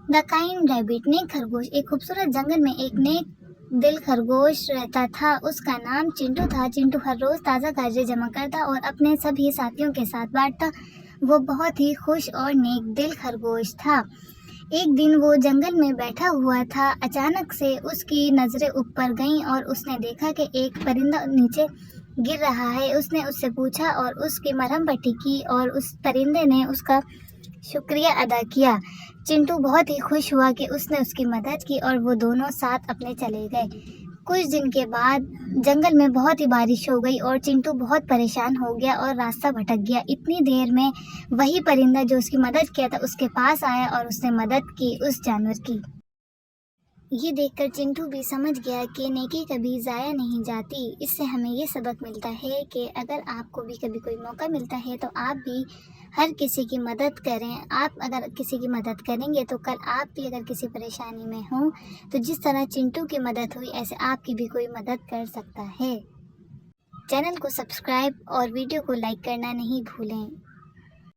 The kind rabbit. नेक खरगोश। एक खूबसूरत जंगल में एक नेक दिल खरगोश रहता था। उसका नाम चिंटू था। चिंटू हर रोज ताज़ा गाजरें जमा करता और अपने सभी साथियों के साथ बांटता। वो बहुत ही खुश और नेक दिल खरगोश था। एक दिन वो जंगल में बैठा हुआ था। अचानक से उसकी नजरें ऊपर गईं और उसने देखा कि एक परिंदा नीचे गिर रहा है। उसने उससे पूछा और उसकी मरहम पट्टी की और उस परिंदे ने उसका शुक्रिया अदा किया। चिंटू बहुत ही खुश हुआ कि उसने उसकी मदद की और वो दोनों साथ अपने चले गए। कुछ दिन के बाद जंगल में बहुत ही बारिश हो गई और चिंटू बहुत परेशान हो गया और रास्ता भटक गया। इतनी देर में वही परिंदा जो उसकी मदद किया था उसके पास आया और उसने मदद की उस जानवर की। ये देखकर चिंटू भी समझ गया कि नेकी कभी ज़ाया नहीं जाती। इससे हमें ये सबक मिलता है कि अगर आपको भी कभी कोई मौका मिलता है तो आप भी हर किसी की मदद करें। आप अगर किसी की मदद करेंगे तो कल आप भी अगर किसी परेशानी में हों तो जिस तरह चिंटू की मदद हुई ऐसे आपकी भी कोई मदद कर सकता है। चैनल को सब्सक्राइब और वीडियो को लाइक करना नहीं भूलें।